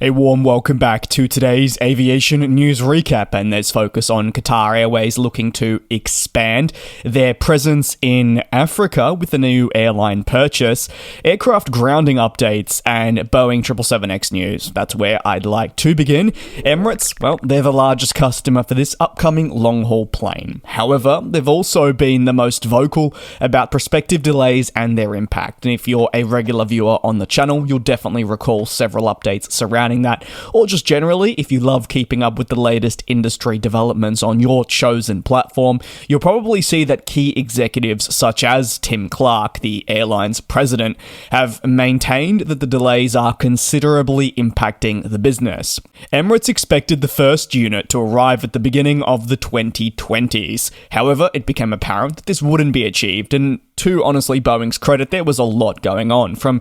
A warm welcome back to today's aviation news recap, and there's focus on Qatar Airways looking to expand their presence in Africa with a new airline purchase, aircraft grounding updates, and Boeing 777X news. That's where I'd like to begin. Emirates, well, they're the largest customer for this upcoming long-haul plane. However, they've also been the most vocal about prospective delays and their impact, and if you're a regular viewer on the channel, you'll definitely recall several updates surrounding that, or just generally, if you love keeping up with the latest industry developments on your chosen platform, you'll probably see that key executives such as Tim Clark, the airline's president, have maintained that the delays are considerably impacting the business. Emirates expected the first unit to arrive at the beginning of the 2020s. However, it became apparent that this wouldn't be achieved, and to honestly Boeing's credit, there was a lot going on, from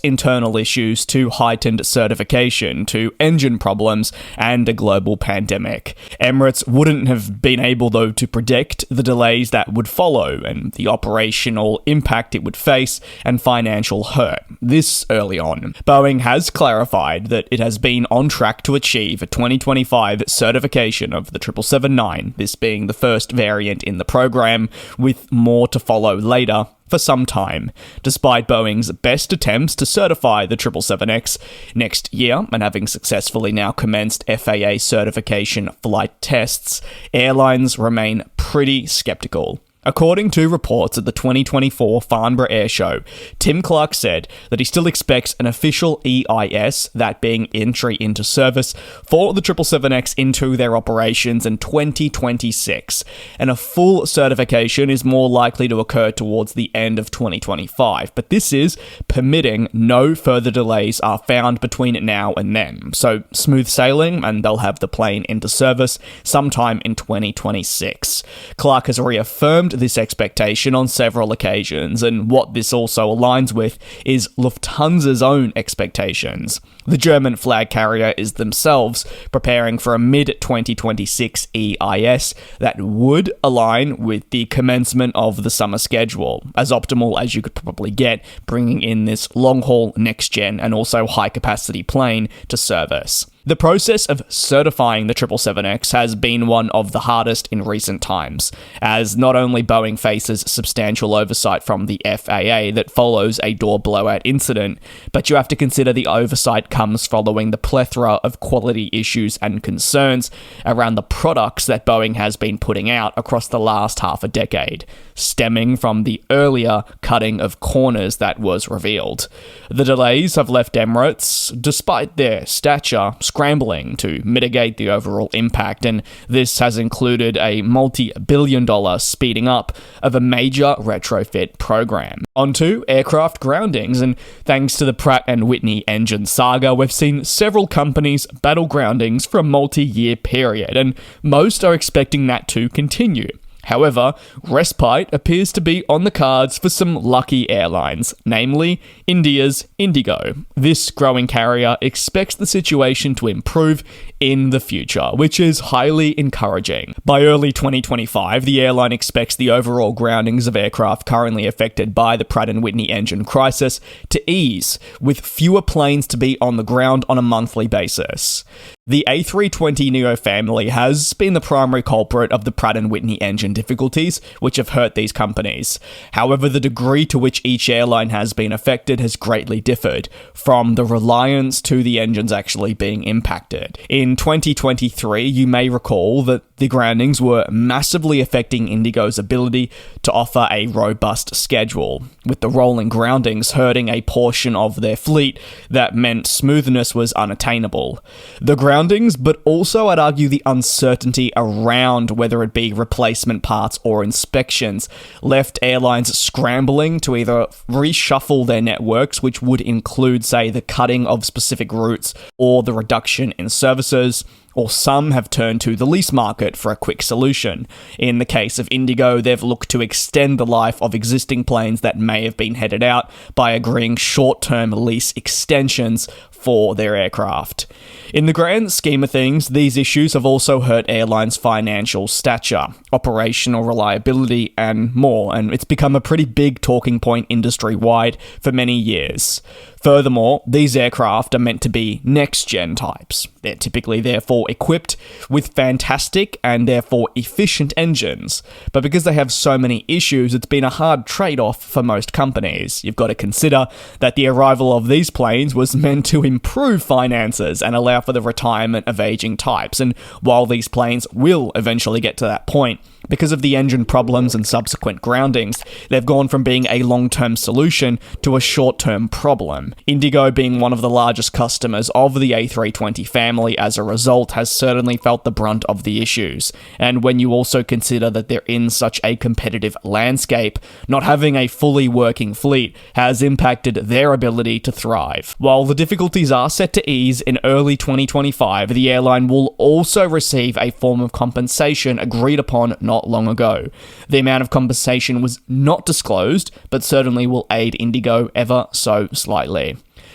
internal issues to heightened certification to engine problems and a global pandemic. Emirates wouldn't have been able, though, to predict the delays that would follow and the operational impact it would face and financial hurt this early on. Boeing has clarified that it has been on track to achieve a 2025 certification of the 777-9, this being the first variant in the program, with more to follow later for some time. Despite Boeing's best attempts to certify the 777X next year and having successfully now commenced FAA certification flight tests, airlines remain pretty skeptical. According to reports at the 2024 Farnborough Air Show, Tim Clark said that he still expects an official EIS, that being entry into service, for the 777X into their operations in 2026, and a full certification is more likely to occur towards the end of 2025, but this is permitting no further delays are found between now and then, so smooth sailing, and they'll have the plane into service sometime in 2026. Clark has reaffirmed this expectation on several occasions, and what this also aligns with is Lufthansa's own expectations. The German flag carrier is themselves preparing for a mid-2026 EIS that would align with the commencement of the summer schedule, as optimal as you could probably get, bringing in this long-haul next-gen and also high-capacity plane to service. The process of certifying the 777X has been one of the hardest in recent times, as not only Boeing faces substantial oversight from the FAA that follows a door blowout incident, but you have to consider the oversight comes following the plethora of quality issues and concerns around the products that Boeing has been putting out across the last half a decade, stemming from the earlier cutting of corners that was revealed. The delays have left Emirates, despite their stature, scrambling to mitigate the overall impact, and this has included a multi-billion-dollar speeding up of a major retrofit program. Onto aircraft groundings, and thanks to the Pratt & Whitney engine saga, we've seen several companies battle groundings for a multi-year period, and most are expecting that to continue. However, respite appears to be on the cards for some lucky airlines, namely India's IndiGo. This growing carrier expects the situation to improve in the future, which is highly encouraging. By early 2025, the airline expects the overall groundings of aircraft currently affected by the Pratt & Whitney engine crisis to ease, with fewer planes to be on the ground on a monthly basis. The A320neo family has been the primary culprit of the Pratt & Whitney engine difficulties, which have hurt these companies. However, the degree to which each airline has been affected has greatly differed, from the reliance to the engines actually being impacted. In 2023, you may recall that the groundings were massively affecting IndiGo's ability to offer a robust schedule, with the rolling groundings hurting a portion of their fleet that meant smoothness was unattainable. The groundings, but also I'd argue the uncertainty around whether it be replacement parts or inspections, left airlines scrambling to either reshuffle their networks, which would include, say, the cutting of specific routes or the reduction in services, or some have turned to the lease market for a quick solution. In the case of IndiGo, they've looked to extend the life of existing planes that may have been headed out by agreeing short-term lease extensions for their aircraft. In the grand scheme of things, these issues have also hurt airlines' financial stature, operational reliability, and more, and it's become a pretty big talking point industry-wide for many years. Furthermore, these aircraft are meant to be next-gen types. They're typically therefore equipped with fantastic and therefore efficient engines. But because they have so many issues, it's been a hard trade-off for most companies. You've got to consider that the arrival of these planes was meant to improve finances and allow for the retirement of aging types. And while these planes will eventually get to that point, because of the engine problems and subsequent groundings, they've gone from being a long-term solution to a short-term problem. IndiGo, being one of the largest customers of the A320 family as a result, has certainly felt the brunt of the issues. And when you also consider that they're in such a competitive landscape, not having a fully working fleet has impacted their ability to thrive. While the difficulties are set to ease in early 2025, the airline will also receive a form of compensation agreed upon not long ago. The amount of compensation was not disclosed, but certainly will aid IndiGo ever so slightly.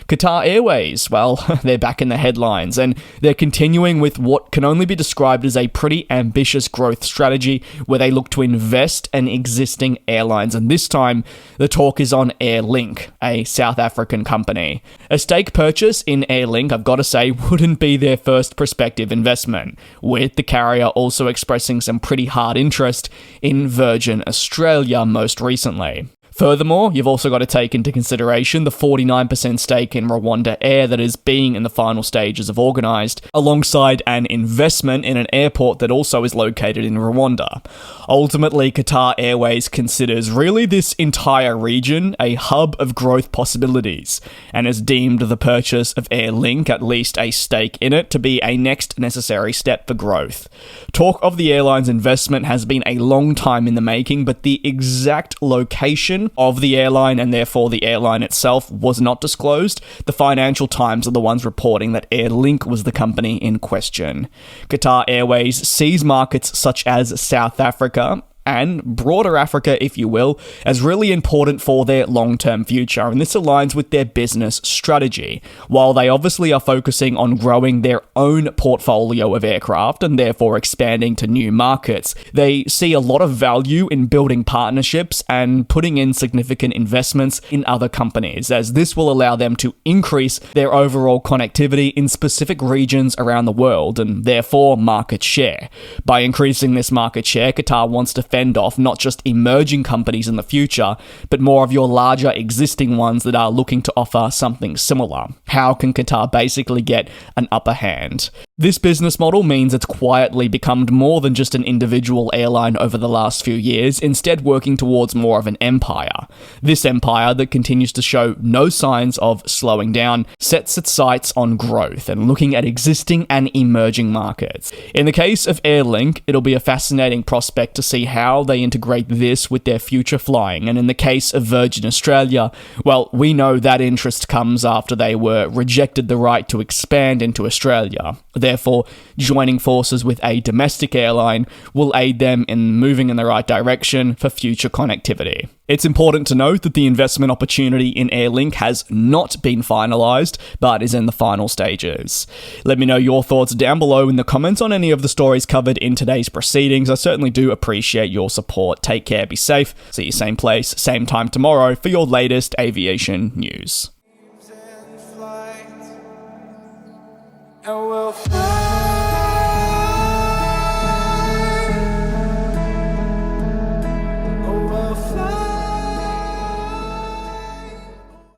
Qatar Airways, well, they're back in the headlines, and they're continuing with what can only be described as a pretty ambitious growth strategy where they look to invest in existing airlines, and this time the talk is on AirLink, a South African company. A stake purchase in AirLink, I've got to say, wouldn't be their first prospective investment, with the carrier also expressing some pretty hard interest in Virgin Australia most recently. Furthermore, you've also got to take into consideration the 49% stake in Rwanda Air that is being in the final stages of organised, alongside an investment in an airport that also is located in Rwanda. Ultimately, Qatar Airways considers really this entire region a hub of growth possibilities, and has deemed the purchase of AirLink, at least a stake in it, to be a next necessary step for growth. Talk of the airline's investment has been a long time in the making, but the exact location of the airline, and therefore the airline itself, was not disclosed. The Financial Times are the ones reporting that AirLink was the company in question. Qatar Airways sees markets such as South Africa and broader Africa, if you will, as really important for their long-term future, and this aligns with their business strategy. While they obviously are focusing on growing their own portfolio of aircraft and therefore expanding to new markets, they see a lot of value in building partnerships and putting in significant investments in other companies, as this will allow them to increase their overall connectivity in specific regions around the world and therefore market share. By increasing this market share, Qatar wants to fend off not just emerging companies in the future, but more of your larger existing ones that are looking to offer something similar. How can Qatar basically get an upper hand? This business model means it's quietly become more than just an individual airline over the last few years, instead working towards more of an empire. This empire, that continues to show no signs of slowing down, sets its sights on growth and looking at existing and emerging markets. In the case of AirLink, it'll be a fascinating prospect to see how they integrate this with their future flying, and in the case of Virgin Australia, well, we know that interest comes after they were rejected the right to expand into Australia. Therefore, joining forces with a domestic airline will aid them in moving in the right direction for future connectivity. It's important to note that the investment opportunity in AirLink has not been finalised, but is in the final stages. Let me know your thoughts down below in the comments on any of the stories covered in today's proceedings. I certainly do appreciate your support. Take care, be safe. See you same place, same time tomorrow for your latest aviation news. And we'll fly.